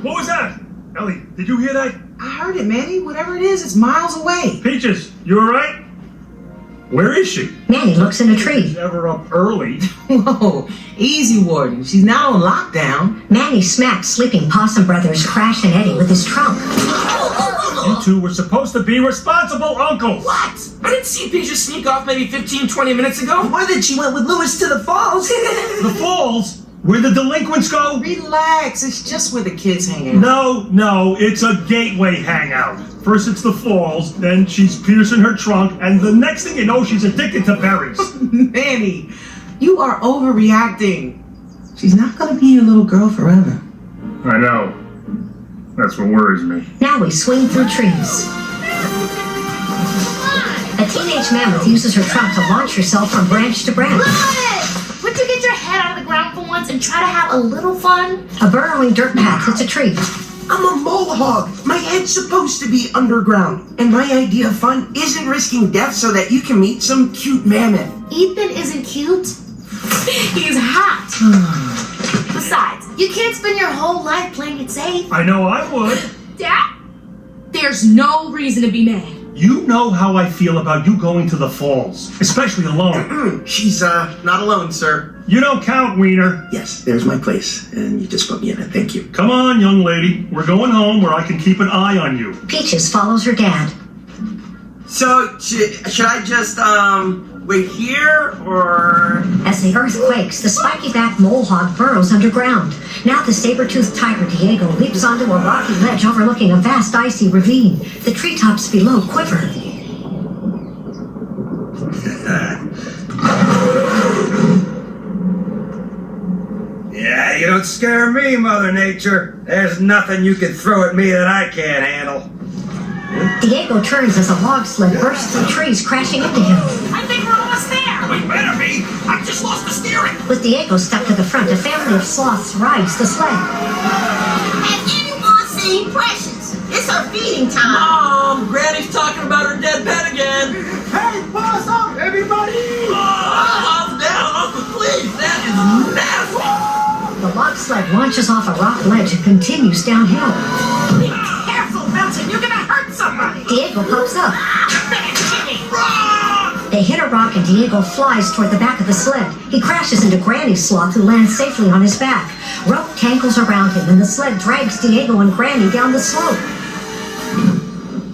What was that? Ellie, did you hear that? I heard it, Manny. Whatever it is, it's miles away. Peaches, you alright? Where is she? Manny looks in a tree. She's ever up early. Whoa, easy, Warden. She's now on lockdown. Manny smacks sleeping possum brothers Crash and Eddie with his trunk. You two were supposed to be responsible uncles. What? I didn't see Peaches sneak off maybe 15, 20 minutes ago. Or that she went with Lewis to the falls. The falls? Where the delinquents go? Relax, it's just where the kids hang out. No, it's a gateway hangout. First it's the falls, then she's piercing her trunk, and the next thing you know, she's addicted to berries. Manny, you are overreacting. She's not gonna be your little girl forever. I know. That's what worries me. Now we swing through trees. A teenage mammoth uses her trunk to launch herself from branch to branch. Would you get your head out of the ground for once and try to have a little fun? A burrowing dirt path hits a tree. I'm a mole hog. My head's supposed to be underground. And my idea of fun isn't risking death so that you can meet some cute mammoth. Ethan isn't cute. He's hot. Besides, you can't spend your whole life playing it safe. I know I would. Dad, there's no reason to be mad. You know how I feel about you going to the falls, especially alone. She's, not alone, sir. You don't count, Wiener. Yes, there's my place, and you just put me in it. Thank you. Come on, young lady. We're going home where I can keep an eye on you. Peaches follows her dad. So, should I just, wait here, or...? As the earth quakes, the spiky-backed mole hog burrows underground. Now the saber-toothed tiger Diego leaps onto a rocky ledge overlooking a vast icy ravine. The treetops below quiver. Yeah, you don't scare me, Mother Nature. There's nothing you can throw at me that I can't handle. Diego turns as a log sled bursts through trees, crashing into him. I think we're almost there. We better be. I just lost the steering. With Diego stuck to the front, a family of sloths rides the sled. Has anyone seen Precious? It's her feeding time. Mom, Granny's talking about her dead pet again. Hey, pass up, everybody! Calm down, Uncle, please. That is nasty. The log sled launches off a rock ledge and continues downhill. Be careful, Milton. You're gonna hurt somebody. Diego pops up. Jimmy. They hit a rock and Diego flies toward the back of the sled. He crashes into Granny's sloth, who lands safely on his back. Rope tangles around him and the sled drags Diego and Granny down the slope.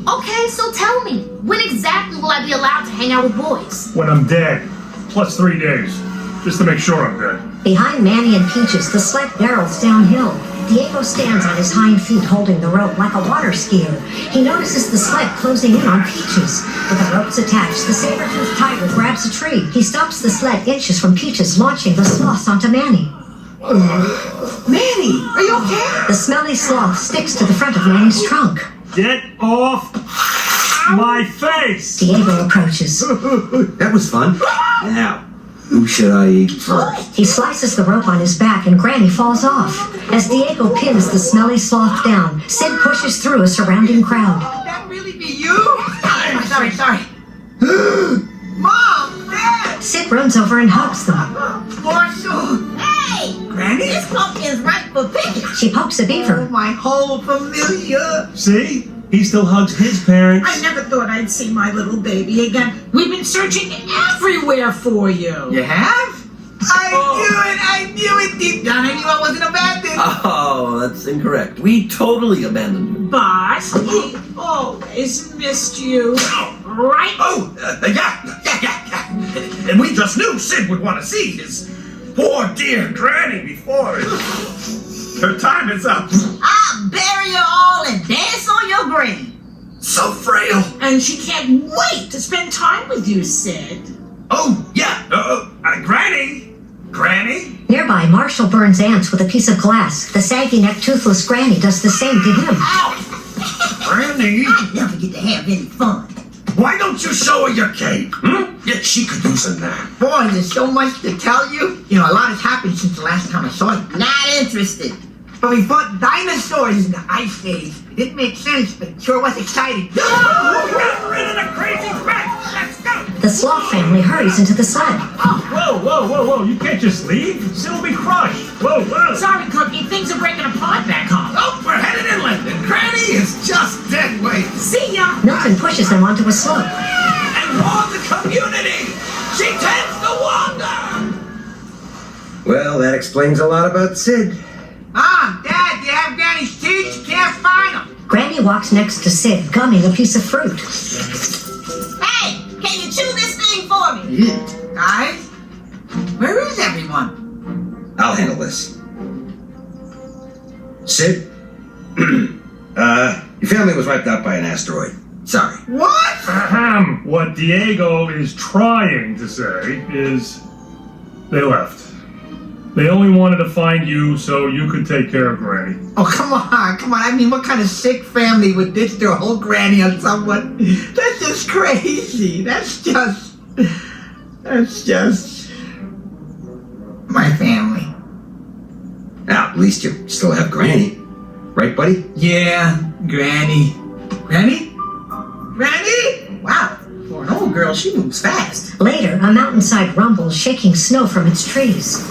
Okay, so tell me, when exactly will I be allowed to hang out with boys? When I'm dead. Plus 3 days. Just to make sure I'm dead. Behind Manny and Peaches, the sled barrels downhill. Diego stands on his hind feet holding the rope like a water skier. He notices the sled closing in on Peaches. With the ropes attached, the saber-toothed tiger grabs a tree. He stops the sled inches from Peaches, launching the sloth onto Manny. Manny, are you okay? The smelly sloth sticks to the front of Manny's trunk. Get off my face! Diego approaches. That was fun. Now, who should I eat first? He slices the rope on his back and Granny falls off. As Diego pins the smelly sloth down, Sid pushes through a surrounding crowd. That really be you? Sorry. Mom! Dad! Sid runs over and hugs them. Marshall! Hey! Granny? This pumpkin's right for picking. She pokes a beaver. My whole familia! See? He still hugs his parents. I never thought I'd see my little baby again. We've been searching everywhere for you. You have? I knew it deep down. I knew I wasn't a bad thing. Oh, that's incorrect. We totally abandoned you. But we always missed you. Right? Yeah. And we just knew Sid would want to see his poor dear Granny before her time is up. I'll bury you all and dance on your grave. So frail. And she can't wait to spend time with you, Sid. Oh, yeah. Granny? Nearby, Marshall burns ants with a piece of glass. The saggy-necked, toothless Granny does the same to him. Granny? I never get to have any fun. Why don't you show her your cape? Yeah, she could use a nap. Boy, there's so much to tell you. You know, a lot has happened since the last time I saw you. Not interested. But we fought dinosaurs in the Ice Age. It didn't make sense, but it sure was exciting. Get rid of the crazy threat! Let's go! The sloth family hurries into the sled. Whoa. You can't just leave. Sid will be crushed. Whoa. Sorry, Cookie. Things are breaking apart back home. Oh, well, and pushes them onto a slope. And warn the community! She tends to wander! Well, that explains a lot about Sid. Dad, do you have Granny's teeth? Can't find them. Granny walks next to Sid, gumming a piece of fruit. Hey, can you chew this thing for me? Guys, where is everyone? I'll handle this. Sid? Your family was wiped out by an asteroid. Sorry. What? Ahem. What Diego is trying to say is they left. They only wanted to find you so you could take care of Granny. Oh, come on. I mean, what kind of sick family would ditch their whole granny on someone? That's just crazy. That's just my family. Now, at least you still have Granny. Right, buddy? Yeah, Granny. Granny? Wow. For an old girl, she moves fast. Later, a mountainside rumbles, shaking snow from its trees.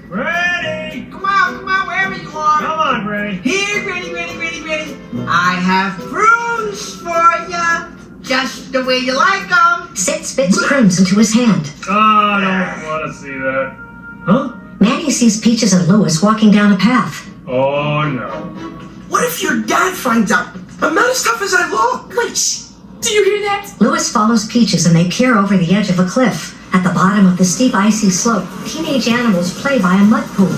Granny! Come on, wherever you are. Come on, Granny. Here, Granny. I have prunes for ya. Just the way you like them. Sid spits prunes into his hand. Oh, I don't want to see that. Huh? Manny sees Peaches and Louis walking down a path. Oh, no. What if your dad finds out? I'm not as tough as I look. Wait, shh. Do you hear that? Louis follows Peaches and they peer over the edge of a cliff. At the bottom of the steep icy slope, teenage animals play by a mud pool.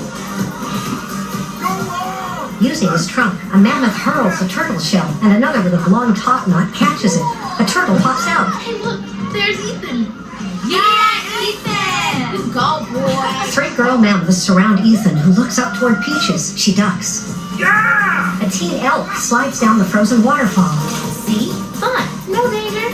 Using his trunk, a mammoth hurls a turtle shell, and another with a long top knot catches it. A turtle pops out. Hey, look. There's Ethan. Yeah, Ethan. Let's go, boy. 3 girl mammoths surround Ethan, who looks up toward Peaches. She ducks. Yeah! A teen elk slides down the frozen waterfall. See? Fun. No danger.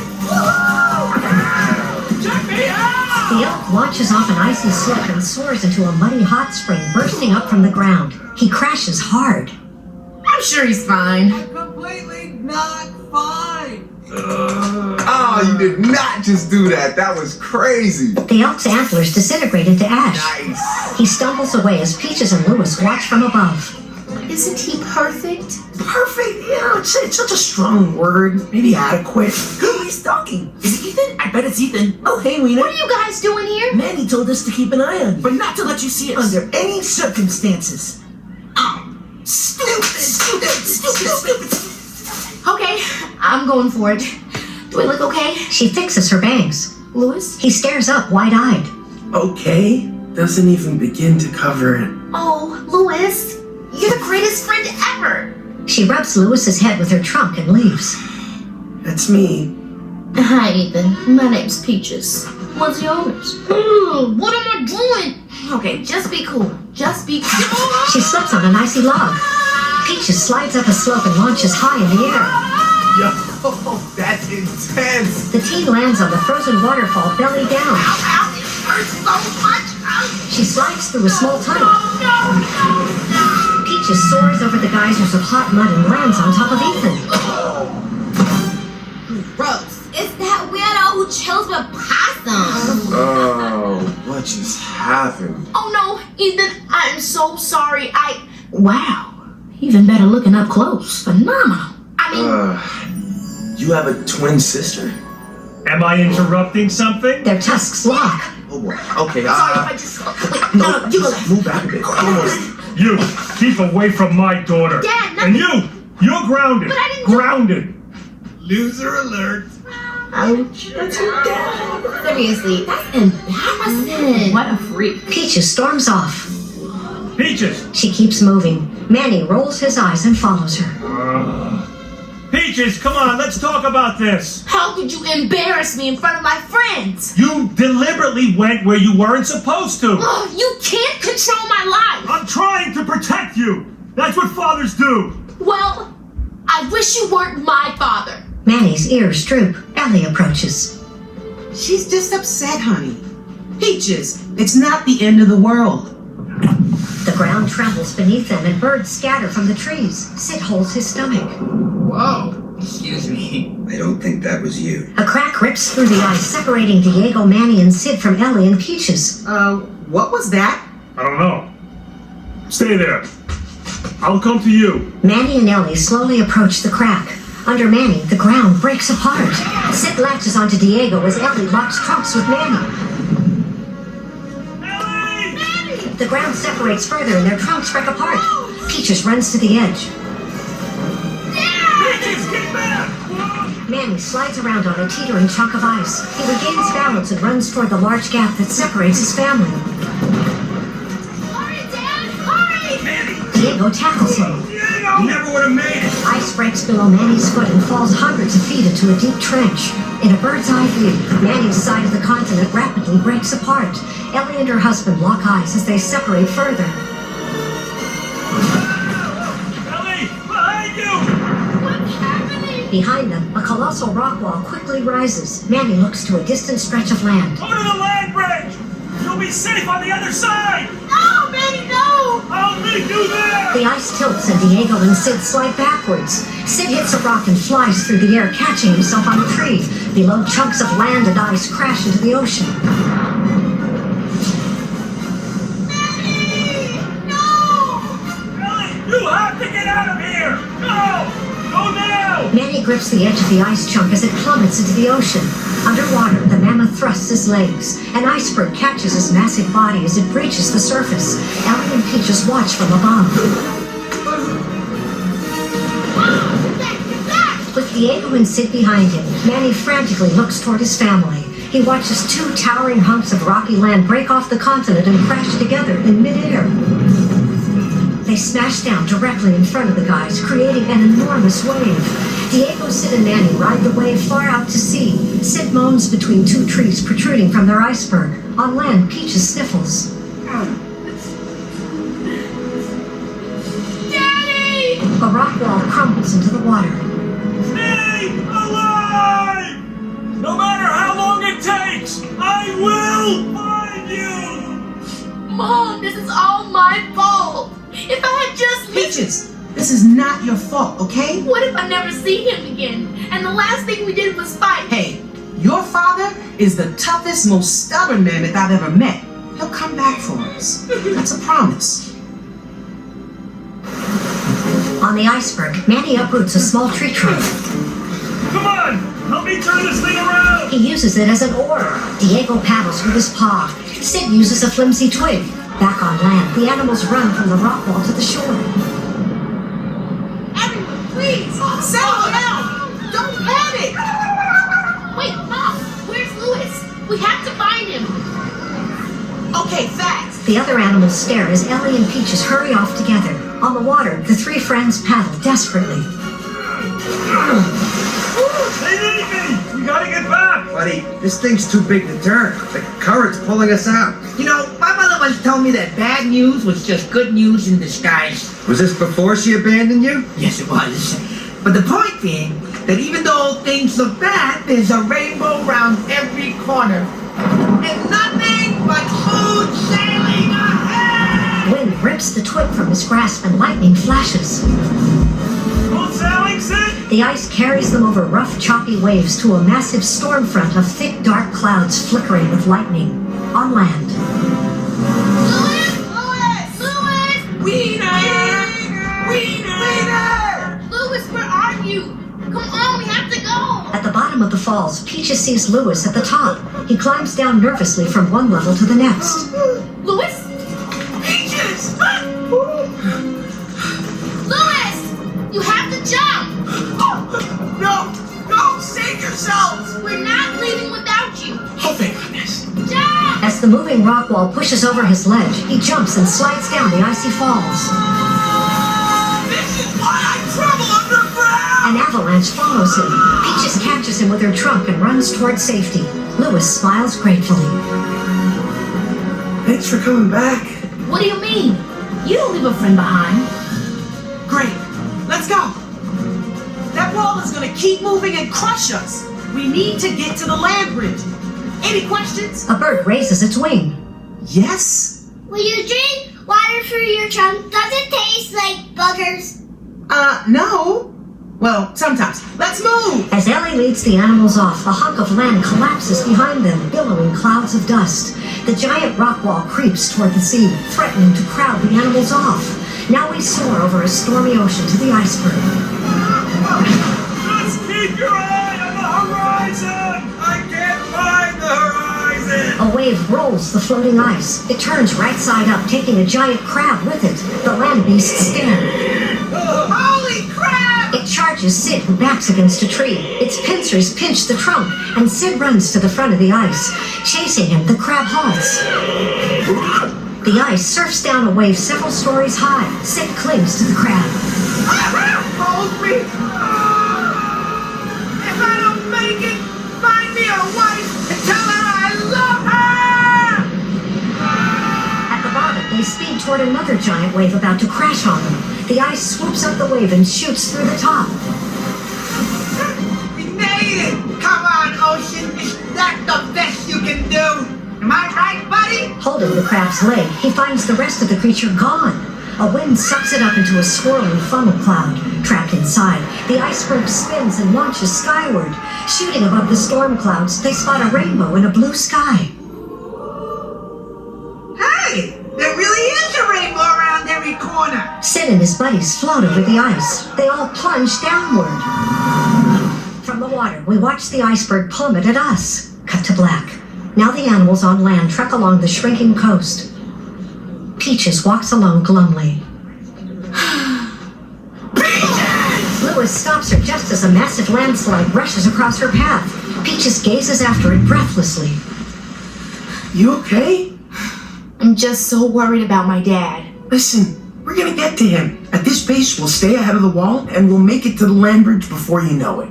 Check me out! The elk launches off an icy slope and soars into a muddy hot spring bursting up from the ground. He crashes hard. I'm sure he's fine. Completely not fine. Oh, you did not just do that. That was crazy. The elk's antlers disintegrate into ash. Nice. He stumbles away as Peaches and Louis watch from above. Isn't he perfect? Perfect? Yeah, it's such a strong word. Maybe adequate. Who is talking? Is it Ethan? I bet it's Ethan. Oh, hey, Wiener. What are you guys doing here? Manny told us to keep an eye on you, but not to let you see us Under any circumstances. Stupid. Okay, I'm going for it. Do I look okay? She fixes her bangs. Louis? He stares up wide-eyed. Okay. Doesn't even begin to cover it. Oh, Louis. You're the greatest friend ever. She rubs Louis's head with her trunk and leaves. That's me. Hi, Ethan. My name's Peaches. What's yours? What am I doing? Okay, just be cool. Just be cool. She slips on an icy log. Peaches slides up a slope and launches high in the air. Yo, that's intense. The teen lands on the frozen waterfall belly down. Ow, it hurts so much. She slides through a small tunnel. Peaches soars over the geysers of hot mud and lands on top of Ethan. Gross. It's that weirdo who chills with possums. Oh, what just happened? Oh no, Ethan, I'm so sorry. Wow. Even better looking up close. Phenomenal. I mean, You have a twin sister? Am I interrupting something? Their tusks lock. Oh boy. Okay, sorry if I just. Wait, no, you go just move back a bit. Almost. You, keep away from my daughter. Dad, And you're grounded. But I didn't- Grounded. Loser alert. Ouch. That's your dad. Seriously, that's embarrassing. What a freak. Peaches storms off. Peaches. She keeps moving. Manny rolls his eyes and follows her. Peaches, come on, let's talk about this. How could you embarrass me in front of my friends? You deliberately went where you weren't supposed to. Oh, you can't control my life. I'm trying to protect you. That's what fathers do. Well, I wish you weren't my father. Manny's ears droop. Ellie approaches. She's just upset, honey. Peaches, it's not the end of the world. The ground trembles beneath them and birds scatter from the trees. Sid holds his stomach. Whoa. Excuse me. I don't think that was you. A crack rips through the ice, separating Diego, Manny, and Sid from Ellie and Peaches. What was that? I don't know. Stay there. I'll come to you. Manny and Ellie slowly approach the crack. Under Manny, the ground breaks apart. Sid latches onto Diego as Ellie locks trunks with Manny. Ellie! The ground separates further and their trunks break apart. Peaches runs to the edge. Peaches, get back! Manny slides around on a teetering chunk of ice. He regains balance and runs toward the large gap that separates his family. Hurry, Dad! Hurry! Manny, Diego tackles him. you never would have made it. Ice breaks below Manny's foot and falls hundreds of feet into a deep trench. In a bird's eye view, Manny's side of the continent rapidly breaks apart. Ellie and her husband lock eyes as they separate further. Ellie, behind you! What's happening? Behind them, a colossal rock wall quickly rises. Manny looks to a distant stretch of land. Go to the land bridge! You'll be safe on the other side! No, Manny, no! I'll meet you there! The ice tilts and Diego and Sid slide backwards. Sid hits a rock and flies through the air, catching himself on a tree. Below, chunks of land and ice crash into the ocean. You have to get out of here! Go! Go now! Manny grips the edge of the ice chunk as it plummets into the ocean. Underwater, the mammoth thrusts his legs. An iceberg catches his massive body as it breaches the surface. Ellie and Peaches watch from above. With Diego and Sid behind him, Manny frantically looks toward his family. He watches two towering hunks of rocky land break off the continent and crash together in midair. They smash down directly in front of the guys, creating an enormous wave. Diego, Sid, and Manny ride the wave far out to sea. Sid moans between two trees protruding from their iceberg. On land, Peaches sniffles. Daddy! A rock wall crumbles into the water. Stay alive! No matter how long it takes, I will find you! Mom, this is all my fault. If I had just Peaches, this is not your fault, okay? What if I never see him again? And the last thing we did was fight. Hey, your father is the toughest, most stubborn mammoth I've ever met. He'll come back for us. That's a promise. On the iceberg, Manny uproots a small tree trunk. Come on! Help me turn this thing around! He uses it as an oar. Diego paddles with his paw. Sid uses a flimsy twig. Back on land, the animals run from the rock wall to the shore. Everyone, please! Settle down! Don't panic! Wait, Mom! Where's Louis? We have to find him! Okay, fast! The other animals stare as Ellie and Peaches hurry off together. On the water, the three friends paddle desperately. They need me! We gotta get back! Buddy, this thing's too big to turn. The current's pulling us out. You know, my mother once told me that bad news was just good news in disguise. Was this before she abandoned you? Yes, it was. But the point being that even though things look bad, there's a rainbow round every corner. And nothing but smooth sailing ahead! Wind rips the twig from his grasp and lightning flashes. Full sailing, Sid? The ice carries them over rough, choppy waves to a massive storm front of thick, dark clouds flickering with lightning. On land. Louis! Louis! Wiener! Wiener! Louis, where are you? Come on, we have to go! At the bottom of the falls, Peaches sees Louis at the top. He climbs down nervously from one level to the next. Louis? Peaches! Louis! You have to jump! No! No! Save yourselves! We're not leaving without you! Oh, thank goodness. Jump! As the moving rock wall pushes over his ledge, he jumps and slides down the icy falls. This is why I travel underground! An avalanche follows him. Peaches catches him with her trunk and runs toward safety. Louis smiles gratefully. Thanks for coming back. What do you mean? You don't leave a friend behind. Great. Let's go. That wall is gonna keep moving and crush us. We need to get to the land bridge. Any questions? A bird raises its wing. Yes? Will you drink water through your trunk? Does it taste like boogers? No. Well, sometimes. Let's move! As Ellie leads the animals off, a hunk of land collapses behind them, billowing clouds of dust. The giant rock wall creeps toward the sea, threatening to crowd the animals off. Now we soar over a stormy ocean to the iceberg. Just keep your eye on the horizon! I can't find the horizon! A wave rolls the floating ice. It turns right side up, taking a giant crab with it. The land beasts stand. Holy crap! It charges Sid, who backs against a tree. Its pincers pinch the trunk, and Sid runs to the front of the ice. Chasing him, the crab halts. The ice surfs down a wave several stories high. Sid clings to the crab. Hold me! If I don't make it, find me a wife and tell her I love her! At the bottom, they speed toward another giant wave about to crash on them. The ice swoops up the wave and shoots through the top. We made it! Come on, ocean! Is that the best you can do? Am I right, buddy? Holding the crab's leg, he finds the rest of the creature gone. A wind sucks it up into a swirling funnel cloud. Trapped inside, the iceberg spins and launches skyward. Shooting above the storm clouds, they spot a rainbow in a blue sky. Hey! There really is a rainbow around every corner! Sid and his buddies float over the ice. They all plunge downward. From the water, we watch the iceberg plummet at us. Cut to black. Now the animals on land trek along the shrinking coast. Peaches walks along glumly. Lewis stops her just as a massive landslide rushes across her path. Peaches gazes after it breathlessly. You okay? I'm just so worried about my dad. Listen, we're gonna get to him. At this pace, we'll stay ahead of the wall and we'll make it to the land bridge before you know it.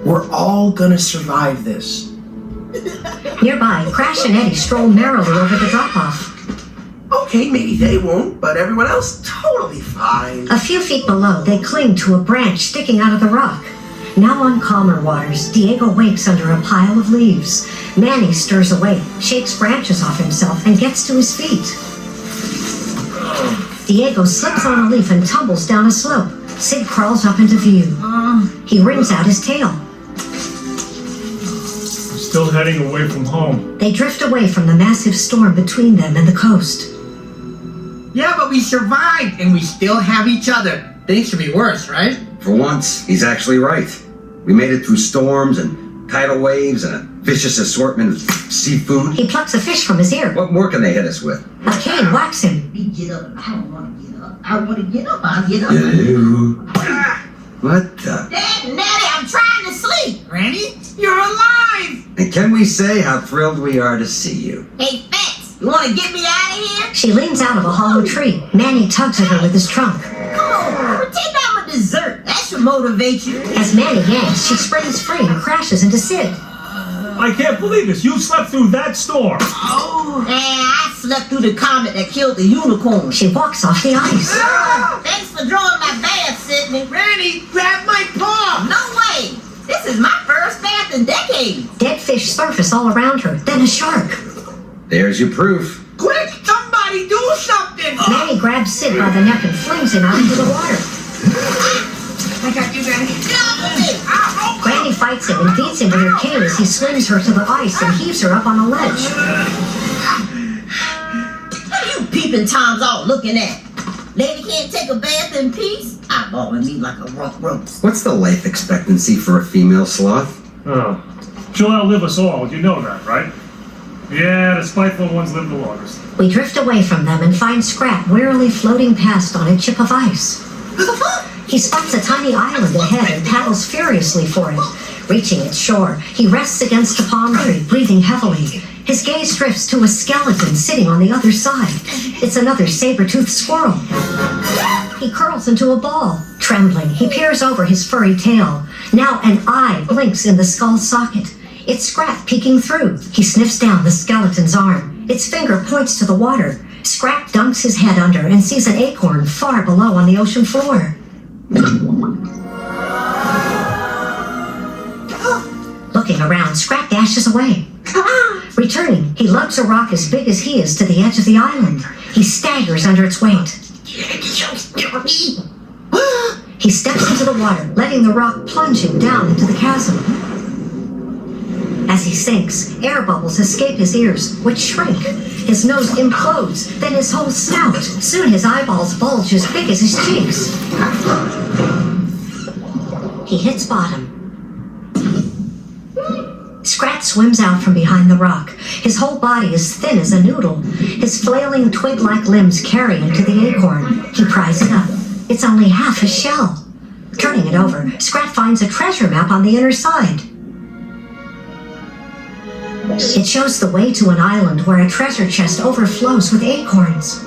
We're all gonna survive this. Nearby, Crash and Eddie stroll merrily over the drop-off. Okay, maybe they won't, but everyone else totally fine. A few feet below, they cling to a branch sticking out of the rock. Now on calmer waters, Diego wakes under a pile of leaves. Manny stirs awake, shakes branches off himself, and gets to his feet. Diego slips on a leaf and tumbles down a slope. Sid crawls up into view. He wrings out his tail. Still heading away from home. They drift away from the massive storm between them and the coast. Yeah, but we survived and we still have each other. Things should be worse, right? For once, he's actually right. We made it through storms and tidal waves and a vicious assortment of seafood. He plucks a fish from his ear. What more can they hit us with? A cane whacks him. Me get up. I don't want to get up. I want to get up. I'll get up. What the? Dad, Natty, I'm trying to sleep. Granny, you're alive! And can we say how thrilled we are to see you? Hey, Fats, you want to get me out of here? She leans out of a hollow tree. Manny tugs at her with his trunk. Come on, pretend I'm a dessert. That should motivate you. As Manny yanks, she springs free and crashes into Sid. I can't believe this. You slept through that storm. Oh, man, I slept through the comet that killed the unicorn. She walks off the ice. Thanks for drawing my bath, Sydney. Granny, grab my paw! No way. This is my first bath in decades. Dead fish surface all around her, then a shark. There's your proof. Quick, somebody do something! Manny grabs Sid by the neck and flings him out into the water. I got you, Granny. Get off of me. Granny fights him and beats him with her cane as he swings her to the ice and heaves her up on a ledge. What are you peeping Toms all looking at? Lady can't take a bath in peace? Eyeballing me like a rough roast. What's the life expectancy for a female sloth? Oh. She'll outlive us all. You know that, right? Yeah, the spiteful ones live the longest. We drift away from them and find Scrap wearily floating past on a chip of ice. He spots a tiny island ahead and paddles furiously for it. Reaching its shore, he rests against a palm tree, breathing heavily. His gaze drifts to a skeleton sitting on the other side. It's another saber-toothed squirrel. He curls into a ball. Trembling, he peers over his furry tail. Now an eye blinks in the skull socket. It's Scrap peeking through. He sniffs down the skeleton's arm. Its finger points to the water. Scrap dunks his head under and sees an acorn far below on the ocean floor. Looking around, Scrap dashes away. Returning, he lugs a rock as big as he is to the edge of the island. He staggers under its weight. He steps into the water, letting the rock plunge him down into the chasm. As he sinks, air bubbles escape his ears, which shrink. His nose implodes, then his whole snout. Soon his eyeballs bulge as big as his cheeks. He hits bottom. Scrat swims out from behind the rock. His whole body is thin as a noodle. His flailing twig-like limbs carry him to the acorn. He pries it up. It's only half a shell. Turning it over, Scrat finds a treasure map on the inner side. It shows the way to an island where a treasure chest overflows with acorns.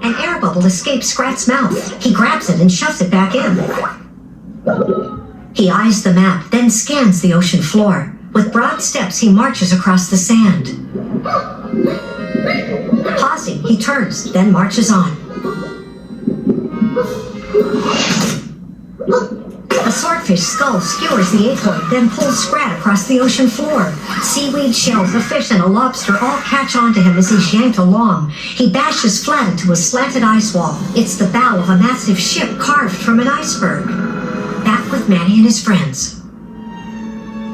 An air bubble escapes Scrat's mouth. He grabs it and shoves it back in. He eyes the map, then scans the ocean floor. With broad steps, he marches across the sand. Pausing, he turns, then marches on. A swordfish skull skewers the acorn, then pulls Scrat across the ocean floor. Seaweed shells, a fish, and a lobster all catch onto him as he's yanked along. He bashes flat into a slanted ice wall. It's the bow of a massive ship carved from an iceberg. Back with Manny and his friends.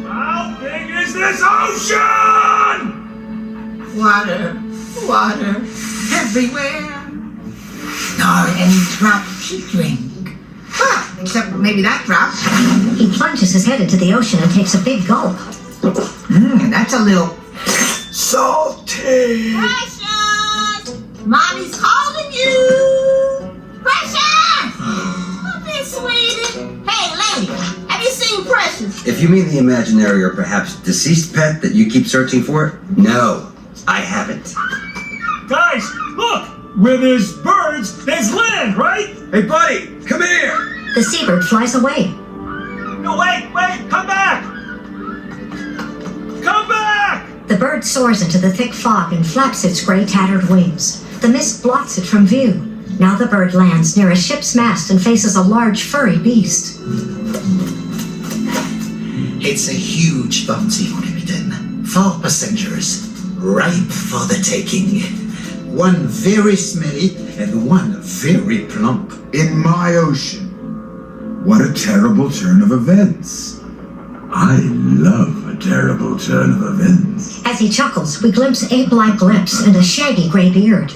How big is this ocean? Water, water, everywhere. Nor any drop to drink. Ah, except maybe that drop. He plunges his head into the ocean and takes a big gulp. That's a little Salty. Precious! Mommy's calling you! Precious! Come here, sweetie. Hey, lady, have you seen Precious? If you mean the imaginary or perhaps deceased pet that you keep searching for, no, I haven't. Guys, look! Where there's birds, there's land, right? Hey, buddy, come here. The seabird flies away. No, wait, come back! Come back! The bird soars into the thick fog and flaps its gray tattered wings. The mist blocks it from view. Now the bird lands near a ship's mast and faces a large furry beast. It's a huge bounty, Captain. 4 passengers, ripe for the taking. One very smelly and one very plump. In my ocean. What a terrible turn of events. I love a terrible turn of events. As he chuckles, we glimpse ape-like lips and a shaggy gray beard.